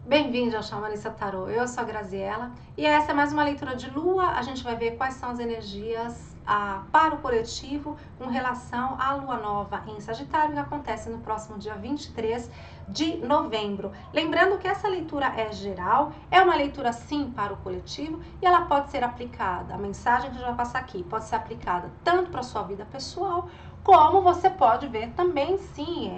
Bem-vindo ao Xamanista Tarô, eu sou a Graziella e essa é mais uma leitura de lua. A gente vai ver quais são as energias para o coletivo com relação à lua nova em Sagitário, que acontece no próximo dia 23 de novembro. Lembrando que essa leitura é geral, é uma leitura sim para o coletivo e ela pode ser aplicada, a mensagem que a gente vai passar aqui, pode ser aplicada tanto para a sua vida pessoal, como você pode ver também, sim,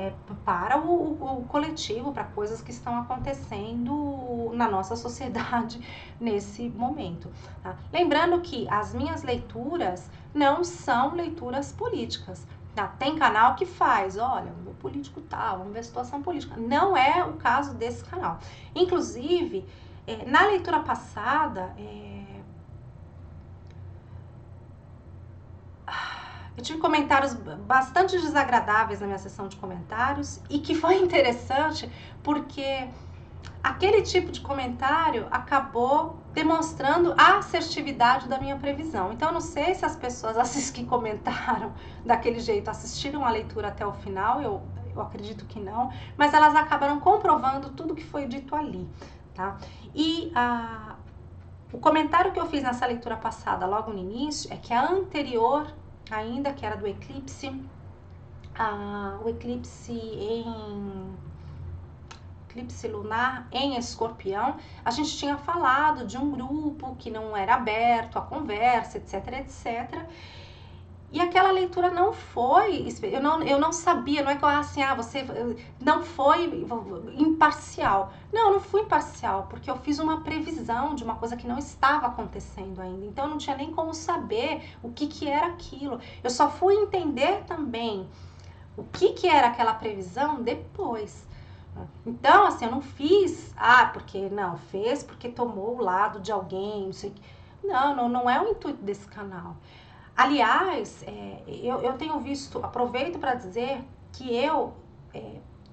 para o coletivo, para coisas que estão acontecendo na nossa sociedade nesse momento. Tá? Lembrando que as minhas leituras não são leituras políticas. Tá? Tem canal que faz, olha, o político tal, vamos ver a situação política. Não é o caso desse canal. Inclusive, na leitura passada, eu tive comentários bastante desagradáveis na minha sessão de comentários e que foi interessante porque aquele tipo de comentário acabou demonstrando a assertividade da minha previsão. Então, eu não sei se as pessoas que comentaram daquele jeito assistiram a leitura até o final, eu acredito que não, mas elas acabaram comprovando tudo que foi dito ali, tá? E o comentário que eu fiz nessa leitura passada, logo no início, é que a anterior ainda, que era do eclipse, o eclipse lunar em Escorpião, a gente tinha falado de um grupo que não era aberto à conversa, etc, etc. E aquela leitura não foi, eu não sabia, não é que você não foi imparcial. Não fui imparcial, porque eu fiz uma previsão de uma coisa que não estava acontecendo ainda. Então eu não tinha nem como saber o que era aquilo. Eu só fui entender também o que era aquela previsão depois. Então, assim, eu não fiz, fez porque tomou o lado de alguém, não sei o que. Não é o intuito desse canal. Aliás, eu tenho visto, aproveito para dizer que eu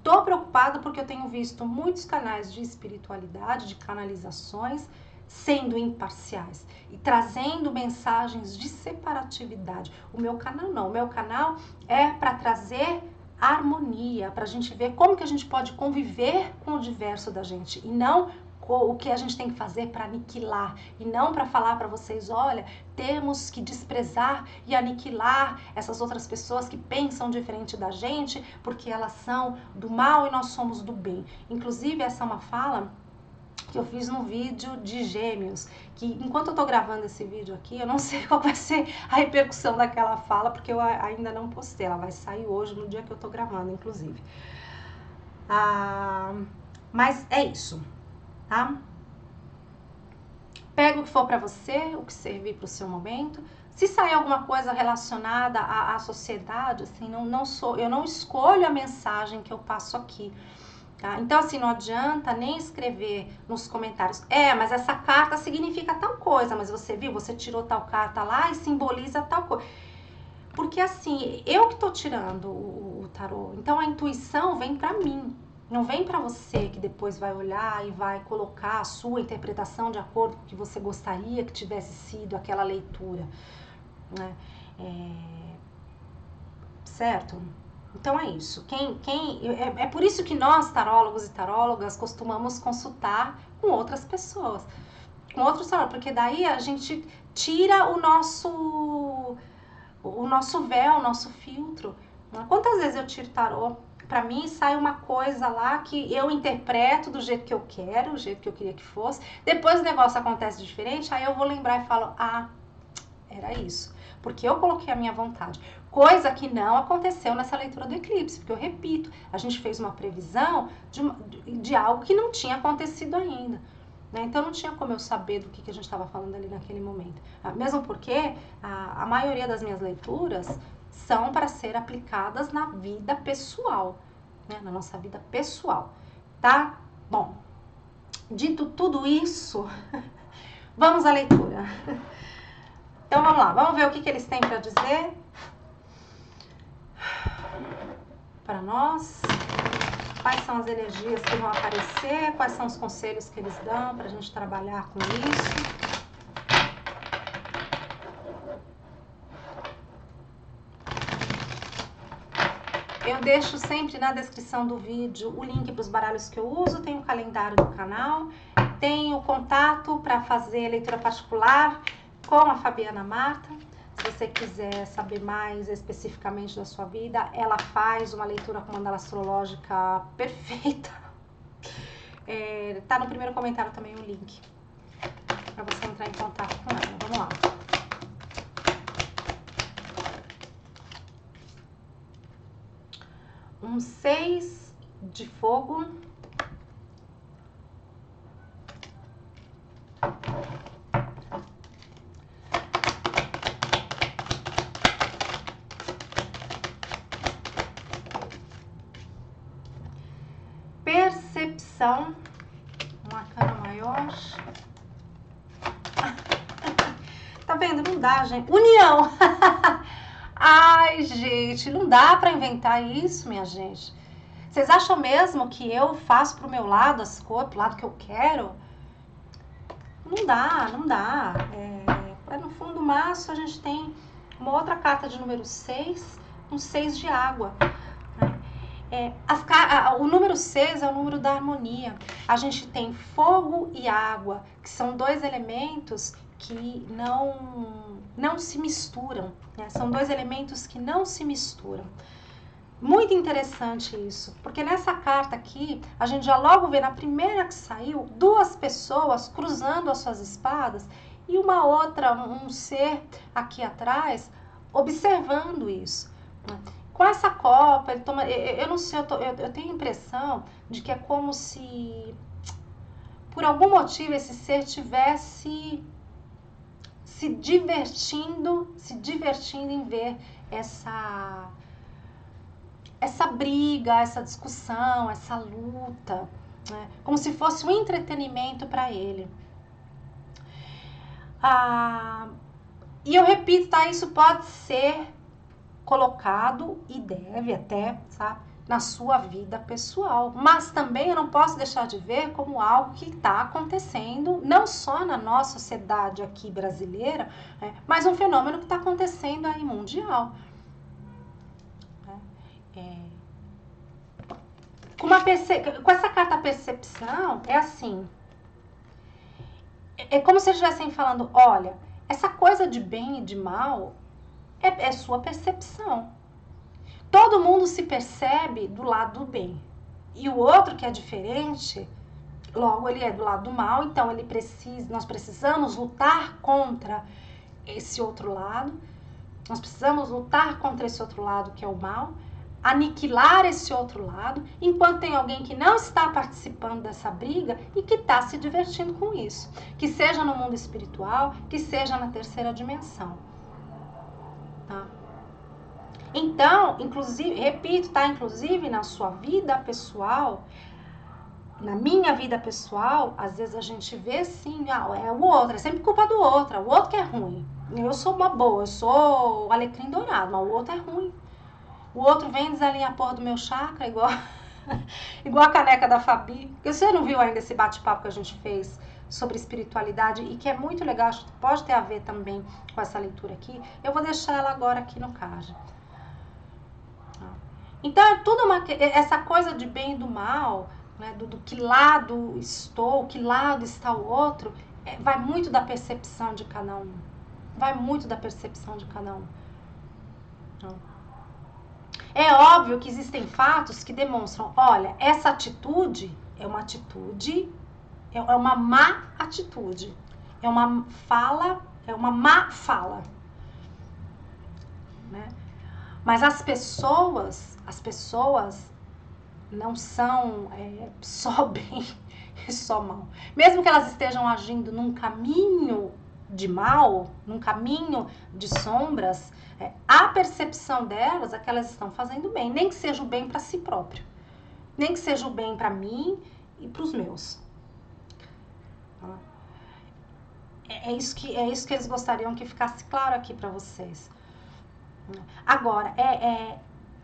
tô preocupada porque eu tenho visto muitos canais de espiritualidade, de canalizações, sendo imparciais e trazendo mensagens de separatividade. O meu canal não, o meu canal é para trazer harmonia, para a gente ver como que a gente pode conviver com o diverso da gente e não o que a gente tem que fazer para aniquilar e não para falar para vocês, olha, temos que desprezar e aniquilar essas outras pessoas que pensam diferente da gente porque elas são do mal e nós somos do bem. Inclusive, essa é uma fala que eu fiz no vídeo de Gêmeos, que enquanto eu tô gravando esse vídeo aqui, eu não sei qual vai ser a repercussão daquela fala, porque eu ainda não postei, ela vai sair hoje, no dia que eu tô gravando, inclusive. Mas é isso, tá? Pega o que for para você, o que servir para o seu momento. Se sair alguma coisa relacionada à sociedade, assim, eu não escolho a mensagem que eu passo aqui. Tá? Então, assim, não adianta nem escrever nos comentários, mas essa carta significa tal coisa, mas você viu, você tirou tal carta lá e simboliza tal coisa. Porque, assim, eu que tô tirando o tarô, então a intuição vem pra mim, não vem pra você que depois vai olhar e vai colocar a sua interpretação de acordo com o que você gostaria que tivesse sido aquela leitura, né? Certo? Então é isso. É por isso que nós, tarólogos e tarólogas, costumamos consultar com outras pessoas, com outros tarólogos, porque daí a gente tira o nosso véu, o nosso filtro. Quantas vezes eu tiro tarô? Pra mim sai uma coisa lá que eu interpreto do jeito que eu quero, do jeito que eu queria que fosse. Depois o negócio acontece diferente, aí eu vou lembrar e falo, era isso. Porque eu coloquei a minha vontade. Coisa que não aconteceu nessa leitura do eclipse, porque eu repito, a gente fez uma previsão de algo que não tinha acontecido ainda. Né? Então não tinha como eu saber do que a gente estava falando ali naquele momento. Mesmo porque a maioria das minhas leituras são para ser aplicadas na vida pessoal, né? Na nossa vida pessoal, tá? Bom, dito tudo isso, vamos à leitura. Então vamos lá, vamos ver o que eles têm para dizer para nós. Quais são as energias que vão aparecer, quais são os conselhos que eles dão para a gente trabalhar com isso. Eu deixo sempre na descrição do vídeo o link para os baralhos que eu uso, tem o calendário do canal, tem o contato para fazer leitura particular com a Fabiana Marta. Se você quiser saber mais especificamente da sua vida, ela faz uma leitura com mandala astrológica perfeita. Tá no primeiro comentário também o link para você entrar em contato com ela. Vamos lá. Um 6 de fogo. Percepção. Um arcano maior. Tá vendo? Não dá, gente. União. Ai, gente, não dá pra inventar isso, minha gente. Vocês acham mesmo que eu faço pro meu lado as coisas, pro lado que eu quero? Não dá, não dá. No fundo do maço a gente tem uma outra carta de número 6, um 6 de água. O número 6 é o número da harmonia. A gente tem fogo e água, que são dois elementos que não se misturam, né? São dois elementos que não se misturam. Muito interessante isso, porque nessa carta aqui, a gente já logo vê na primeira que saiu, duas pessoas cruzando as suas espadas e uma outra, um ser aqui atrás, observando isso, né? Com essa copa, ele toma, eu não sei, eu tenho a impressão de que é como se, por algum motivo, esse ser tivesse se divertindo em ver essa briga, essa discussão, essa luta, né? Como se fosse um entretenimento para ele. E eu repito, tá? Isso pode ser colocado e deve até, sabe, na sua vida pessoal. Mas também eu não posso deixar de ver como algo que está acontecendo, não só na nossa sociedade aqui brasileira, né, mas um fenômeno que está acontecendo aí mundial. Com essa carta percepção, é assim, é como se eles estivessem falando, olha, essa coisa de bem e de mal é sua percepção. Todo mundo se percebe do lado do bem. E o outro que é diferente, logo ele é do lado do mal, então nós precisamos lutar contra esse outro lado. Nós precisamos lutar contra esse outro lado que é o mal, aniquilar esse outro lado, enquanto tem alguém que não está participando dessa briga e que está se divertindo com isso. Que seja no mundo espiritual, que seja na terceira dimensão. Tá? Então, inclusive, repito, tá? Inclusive na sua vida pessoal, na minha vida pessoal, às vezes a gente vê assim, é o outro, é sempre culpa do outro, é o outro que é ruim. Eu sou uma boa, eu sou o alecrim dourado, mas o outro é ruim. O outro vem desalinhar a porra do meu chakra, igual a caneca da Fabi. Você não viu ainda esse bate-papo que a gente fez sobre espiritualidade e que é muito legal, acho que pode ter a ver também com essa leitura aqui. Eu vou deixar ela agora aqui no card. Então é tudo essa coisa de bem e do mal, né, do que lado estou, que lado está o outro, vai muito da percepção de cada um. Vai muito da percepção de cada um. É óbvio que existem fatos que demonstram, olha, essa atitude é uma atitude, é uma má atitude, é uma fala, é uma má fala, né? Mas as pessoas não são só bem e só mal. Mesmo que elas estejam agindo num caminho de mal, num caminho de sombras, a percepção delas é que elas estão fazendo bem, nem que seja o bem para si próprio, nem que seja o bem para mim e para os meus. É isso que eles gostariam que ficasse claro aqui para vocês. Agora,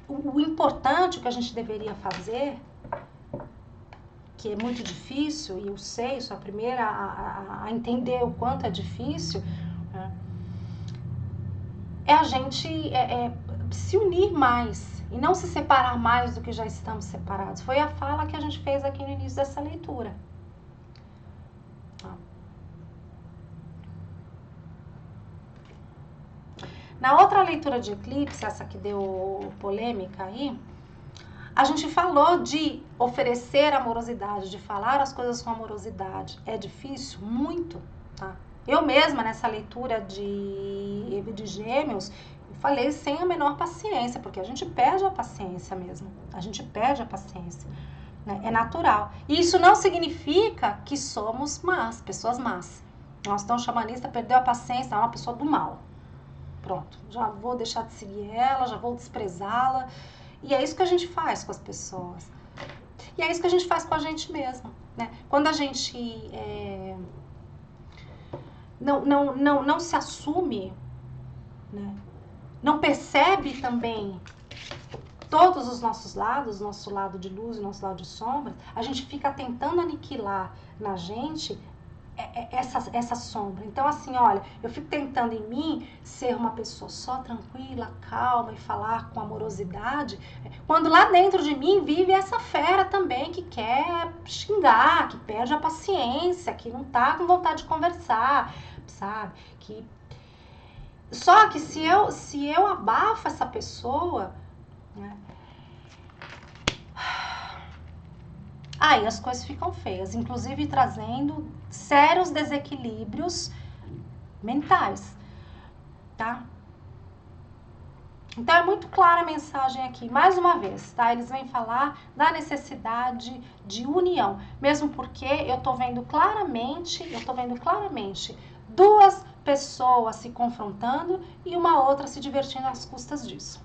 o importante, o que a gente deveria fazer, que é muito difícil, e eu sei, sou a primeira a entender o quanto é difícil, é a gente se unir mais, e não se separar mais do que já estamos separados. Foi a fala que a gente fez aqui no início dessa leitura. Na outra leitura de eclipse, essa que deu polêmica aí, a gente falou de oferecer amorosidade, de falar as coisas com amorosidade. É difícil? Muito, tá? Eu mesma, nessa leitura de Gêmeos, eu falei sem a menor paciência, porque a gente perde a paciência mesmo. A gente perde a paciência, né? É natural. E isso não significa que somos más, pessoas más. Nossa, então o xamanista perdeu a paciência, é uma pessoa do mal. Pronto, já vou deixar de seguir ela, já vou desprezá-la. E é isso que a gente faz com as pessoas. E é isso que a gente faz com a gente mesmo, né? Quando a gente não se assume, né? Não percebe também todos os nossos lados, nosso lado de luz e nosso lado de sombra, a gente fica tentando aniquilar na gente essa sombra. Então, assim, olha, eu fico tentando em mim ser uma pessoa só tranquila, calma e falar com amorosidade, quando lá dentro de mim vive essa fera também que quer xingar, que perde a paciência, que não tá com vontade de conversar, sabe? Só que se eu abafo essa pessoa, né? Aí as coisas ficam feias, inclusive trazendo sérios desequilíbrios mentais, tá? Então é muito clara a mensagem aqui, mais uma vez, tá? Eles vêm falar da necessidade de união, mesmo porque eu tô vendo claramente duas pessoas se confrontando e uma outra se divertindo às custas disso.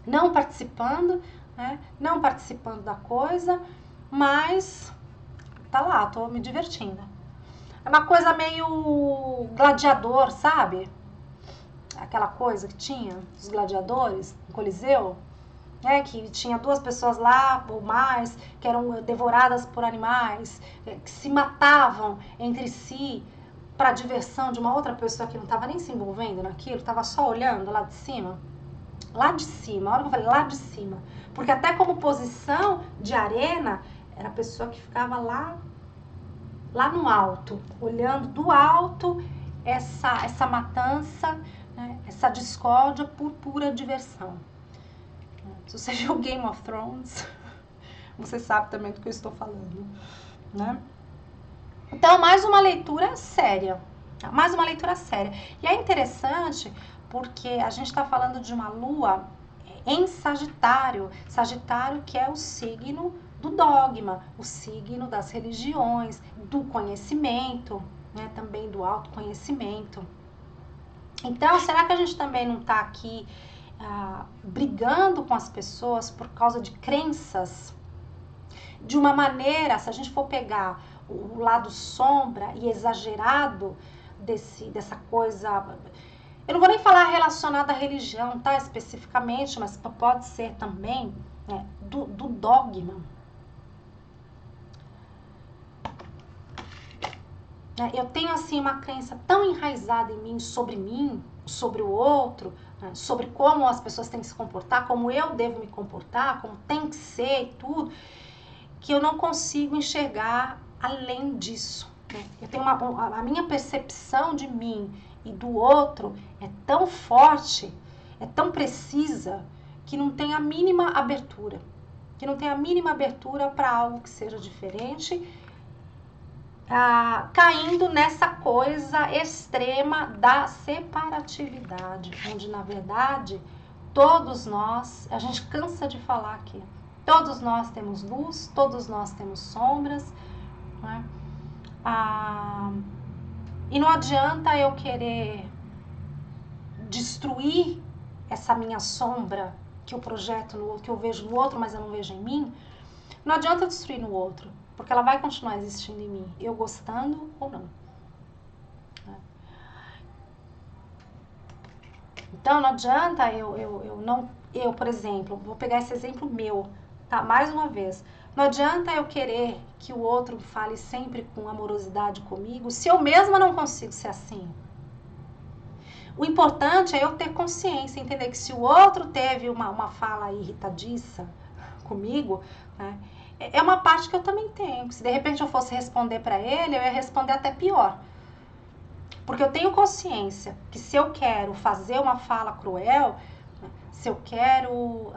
Não participando, né? Não participando da coisa, mas tá lá, tô me divertindo. É uma coisa meio gladiador, sabe? Aquela coisa que tinha os gladiadores no Coliseu, né? Que tinha duas pessoas lá ou mais que eram devoradas por animais, que se matavam entre si para diversão de uma outra pessoa que não estava nem se envolvendo naquilo, estava só olhando lá de cima. Lá de cima, a hora que eu falei lá de cima, porque até como posição de arena era a pessoa que ficava lá no alto, olhando do alto essa matança, né, essa discórdia por pura diversão. Se você viu Game of Thrones, você sabe também do que eu estou falando, né? Então, mais uma leitura séria, mais uma leitura séria. E é interessante porque a gente está falando de uma lua em Sagitário, Sagitário que é o signo do dogma, o signo das religiões, do conhecimento, né, também do autoconhecimento. Então, será que a gente também não está aqui brigando com as pessoas por causa de crenças? De uma maneira, se a gente for pegar o lado sombra e exagerado dessa coisa, eu não vou nem falar relacionada à religião, tá, especificamente, mas pode ser também, né, do dogma. Eu tenho, assim, uma crença tão enraizada em mim, sobre o outro, né, sobre como as pessoas têm que se comportar, como eu devo me comportar, como tem que ser e tudo, que eu não consigo enxergar além disso. Né? Eu tenho a minha percepção de mim e do outro é tão forte, é tão precisa, que não tem a mínima abertura. Que não tem a mínima abertura para algo que seja diferente, caindo nessa coisa extrema da separatividade, onde, na verdade, todos nós, a gente cansa de falar aqui, todos nós temos luz, todos nós temos sombras, né? E não adianta eu querer destruir essa minha sombra que eu projeto no outro, que eu vejo no outro, mas eu não vejo em mim. Não adianta eu destruir no outro, porque ela vai continuar existindo em mim, eu gostando ou não. Então não adianta eu, por exemplo, vou pegar esse exemplo meu, tá? Mais uma vez, não adianta eu querer que o outro fale sempre com amorosidade comigo, se eu mesma não consigo ser assim. O importante é eu ter consciência, entender que se o outro teve uma fala irritadiça comigo, né, é uma parte que eu também tenho. Se de repente eu fosse responder para ele, eu ia responder até pior. Porque eu tenho consciência que se eu quero fazer uma fala cruel, né, se eu quero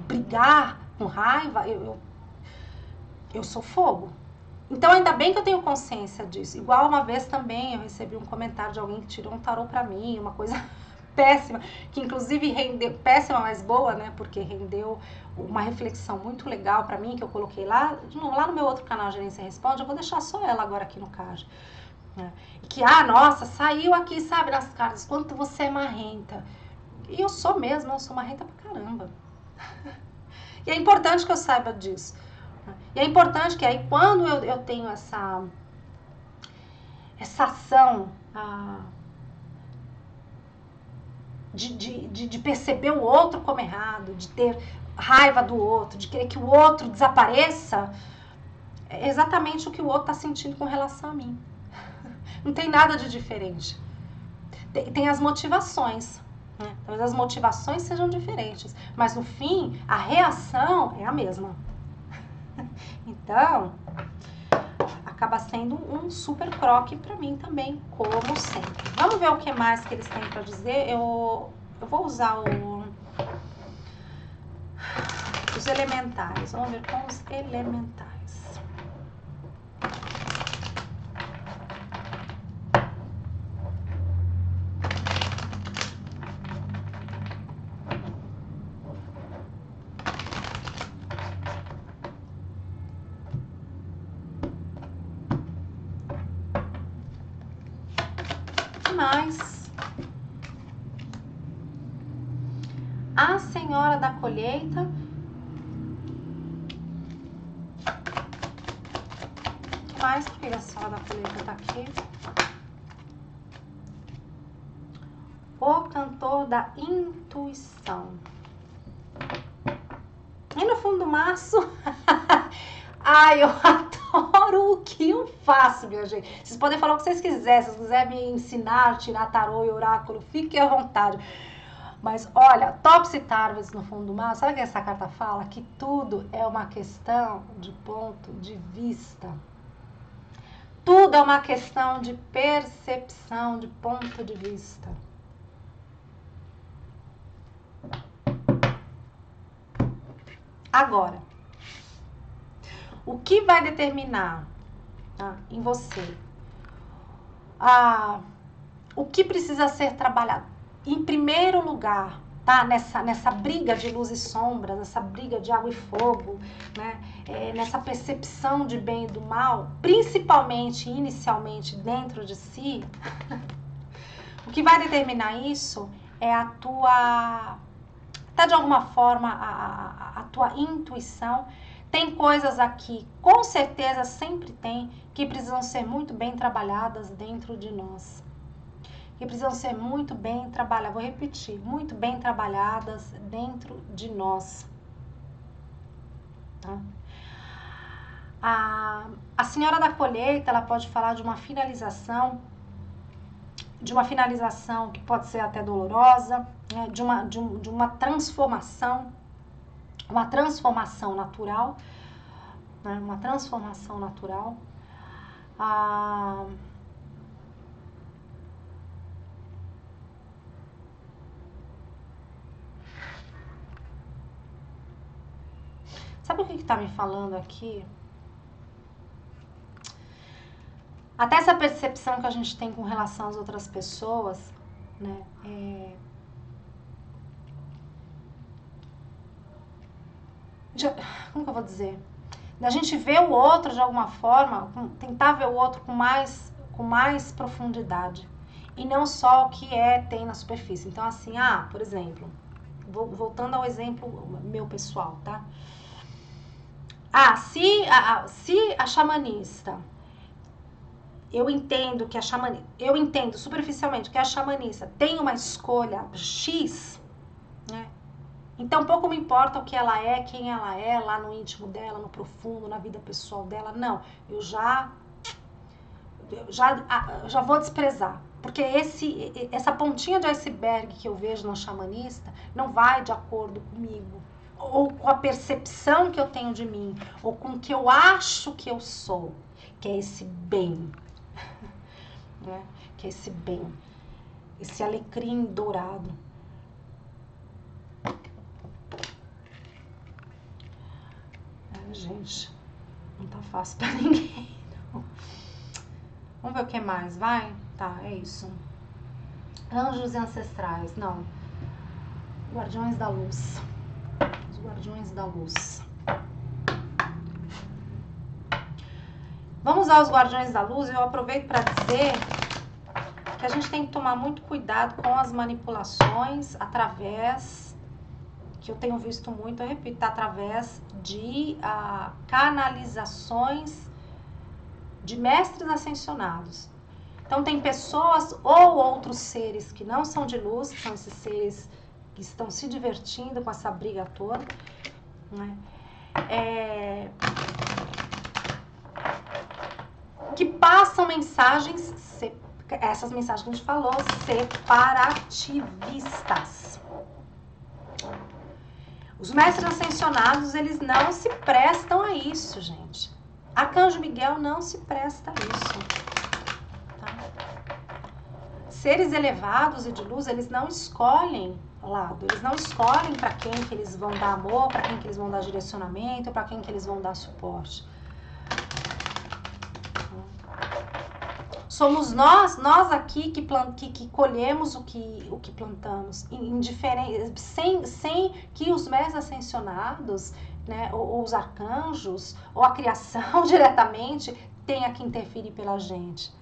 brigar com raiva, eu sou fogo. Então, ainda bem que eu tenho consciência disso. Igual uma vez também eu recebi um comentário de alguém que tirou um tarô pra mim, uma coisa péssima, que inclusive rendeu, péssima, mas boa, né? Porque rendeu uma reflexão muito legal pra mim, que eu coloquei lá no meu outro canal, Gerência Responde, eu vou deixar só ela agora aqui no card. Né? E que, nossa, saiu aqui, sabe, nas cartas, quanto você é marrenta. E eu sou mesmo, eu sou marrenta pra caramba. E é importante que eu saiba disso. E é importante que aí quando eu tenho essa ação de perceber o outro como errado, de ter raiva do outro, de querer que o outro desapareça, é exatamente o que o outro está sentindo com relação a mim. Não tem nada de diferente. Tem as motivações, né? Talvez as motivações sejam diferentes, mas no fim a reação é a mesma. Então, acaba sendo um super croque pra mim também, como sempre. Vamos ver o que mais que eles têm pra dizer. Eu vou usar os elementais. Vamos ver com os elementais. Mais a senhora da colheita, mais porque a senhora da colheita tá aqui, o cantor da intuição, e no fundo do maço ai, eu adoro o que eu faço, minha gente. Vocês podem falar o que vocês quiserem. Se vocês quiserem me ensinar, tirar tarô e oráculo, fiquem à vontade. Mas olha, Topsy Turvy no fundo do mar, sabe o que essa carta fala? Que tudo é uma questão de ponto de vista. Tudo é uma questão de percepção, de ponto de vista. Agora, o que vai determinar em você o que precisa ser trabalhado? Em primeiro lugar, tá? Nessa briga de luz e sombras, nessa briga de água e fogo, né? Nessa percepção de bem e do mal, principalmente, inicialmente, dentro de si, o que vai determinar isso é a tua, tá, de alguma forma, a tua intuição. Tem coisas aqui, com certeza sempre tem, que precisam ser muito bem trabalhadas dentro de nós. Que precisam ser muito bem trabalhadas, vou repetir, muito bem trabalhadas dentro de nós. Tá? A senhora da colheita, ela pode falar de uma finalização que pode ser até dolorosa, né? de uma transformação natural, né? Uma transformação natural. Sabe o que está me falando aqui? Até essa percepção que a gente tem com relação às outras pessoas, né? Como que eu vou dizer? A gente vê o outro de alguma forma, tentar ver o outro com mais profundidade. E não só o que tem na superfície. Então, assim, por exemplo, voltando ao exemplo meu pessoal, tá? Se a xamanista, eu entendo superficialmente que a xamanista tem uma escolha X, né? Então, pouco me importa o que ela é, quem ela é, lá no íntimo dela, no profundo, na vida pessoal dela. Não, eu já vou desprezar. Porque essa pontinha de iceberg que eu vejo no xamanista não vai de acordo comigo, ou com a percepção que eu tenho de mim, ou com o que eu acho que eu sou, que é esse bem, né? Que é esse bem, esse alecrim dourado. Gente, não tá fácil pra ninguém, não. Vamos ver o que mais, vai? Tá, é isso. Anjos e ancestrais, não. Guardiões da luz. Os guardiões da luz. Vamos usar os guardiões da luz e eu aproveito para dizer que a gente tem que tomar muito cuidado com as manipulações através, que eu tenho visto muito, eu repito, através de canalizações de mestres ascensionados. Então tem pessoas ou outros seres que não são de luz, que são esses seres que estão se divertindo com essa briga toda, né? Que passam mensagens, essas mensagens que a gente falou, separativistas. Os mestres ascensionados, eles não se prestam a isso, gente. Arcanjo Miguel não se presta a isso. Tá? Seres elevados e de luz, eles não escolhem lado. Eles não escolhem para quem que eles vão dar amor, para quem que eles vão dar direcionamento, para quem que eles vão dar suporte. Somos nós aqui que colhemos o que plantamos, sem que os mestres ascensionados, né, ou os arcanjos, ou a criação diretamente tenha que interferir pela gente.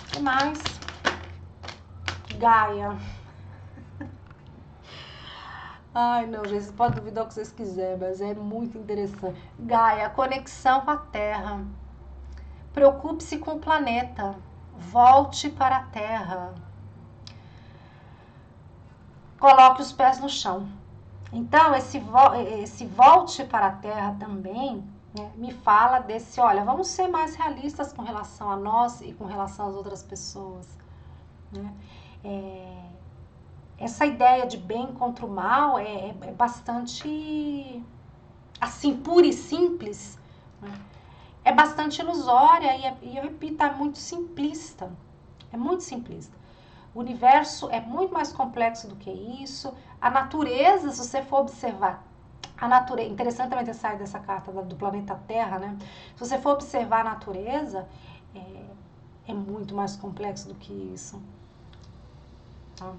O que mais? Gaia. Ai, não, gente, vocês podem duvidar o que vocês quiserem, mas é muito interessante. Gaia, conexão com a Terra. Preocupe-se com o planeta. Volte para a Terra. Coloque os pés no chão. Então, esse volte para a Terra também, né, me fala desse, olha, vamos ser mais realistas com relação a nós e com relação às outras pessoas, né? Essa ideia de bem contra o mal é bastante, assim, pura e simples, né? É bastante ilusória e eu repito, é muito simplista. É muito simplista. O universo é muito mais complexo do que isso. A natureza, se você for observar, a natureza, interessante também ter saído dessa carta do planeta Terra, né? Se você for observar a natureza, é muito mais complexo do que isso. Tá?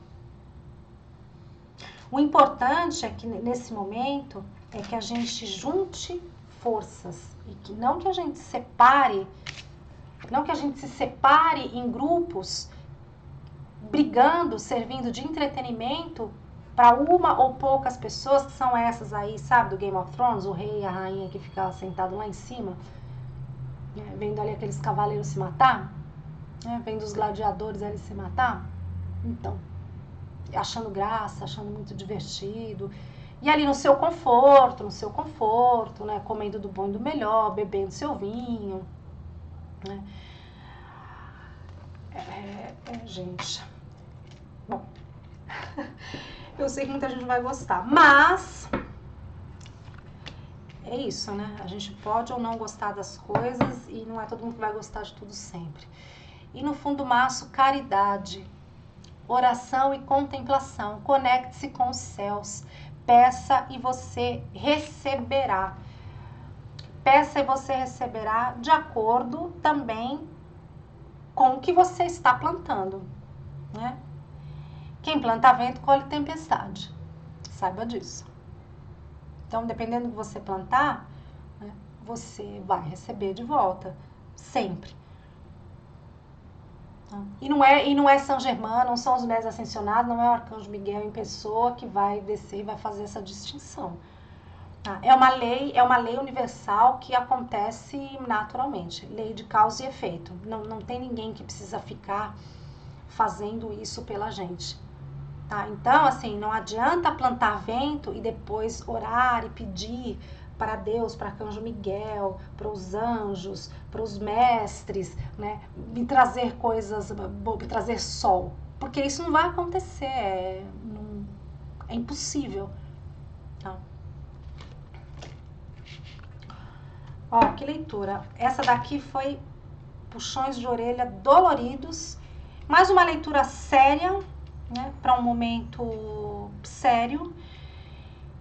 O importante é que nesse momento é que a gente junte forças e que não que a gente separe, não que a gente se separe em grupos brigando, servindo de entretenimento para uma ou poucas pessoas, que são essas aí, sabe, do Game of Thrones, o rei e a rainha que ficava sentado lá em cima, né, vendo ali aqueles cavaleiros se matar, né, vendo os gladiadores ali se matar. Então, achando graça, achando muito divertido, e ali no seu conforto, né, comendo do bom e do melhor, bebendo seu vinho, né. Gente, bom, eu sei que muita gente vai gostar, mas é isso, né? A gente pode ou não gostar das coisas e não é todo mundo que vai gostar de tudo sempre. E no fundo do maço, caridade, oração e contemplação. Conecte-se com os céus. Peça e você receberá. Peça e você receberá de acordo também com o que você está plantando, né? Quem planta vento, colhe tempestade. Saiba disso. Então, dependendo do que você plantar, né, você vai receber de volta. Sempre. E não é São Germain, não são os mestres ascensionados, não é o Arcanjo Miguel em pessoa que vai descer e vai fazer essa distinção. É uma lei universal que acontece naturalmente. Lei de causa e efeito. Não tem ninguém que precisa ficar fazendo isso pela gente. Tá? Então, assim, não adianta plantar vento e depois orar e pedir para Deus, para Arcanjo Miguel, para os anjos, para os mestres, né, me trazer coisas, me trazer sol. Porque isso não vai acontecer, é impossível. Tá? Ó, que leitura. Essa daqui foi puxões de orelha doloridos. Mais uma leitura séria, né, para um momento sério.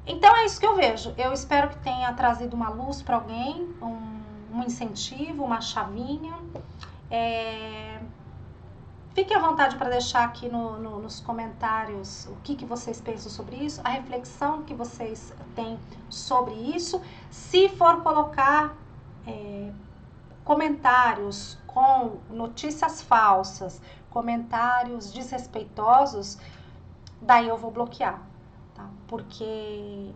Então é isso que eu vejo. Eu espero que tenha trazido uma luz para alguém, um incentivo, uma chavinha. Fique à vontade para deixar aqui nos comentários o que vocês pensam sobre isso, a reflexão que vocês têm sobre isso. Se for colocar comentários com notícias falsas, comentários desrespeitosos, daí eu vou bloquear. Tá? Porque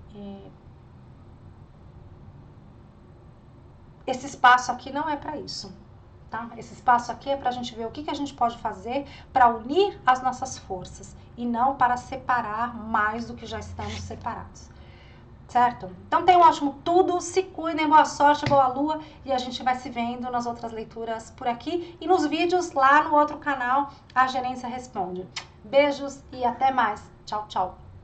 esse espaço aqui não é para isso. Tá? Esse espaço aqui é para a gente ver o que a gente pode fazer para unir as nossas forças e não para separar mais do que já estamos separados. Certo? Então tenham um ótimo tudo, se cuidem, boa sorte, boa lua e a gente vai se vendo nas outras leituras por aqui e nos vídeos lá no outro canal, A Gerência Responde. Beijos e até mais. Tchau, tchau.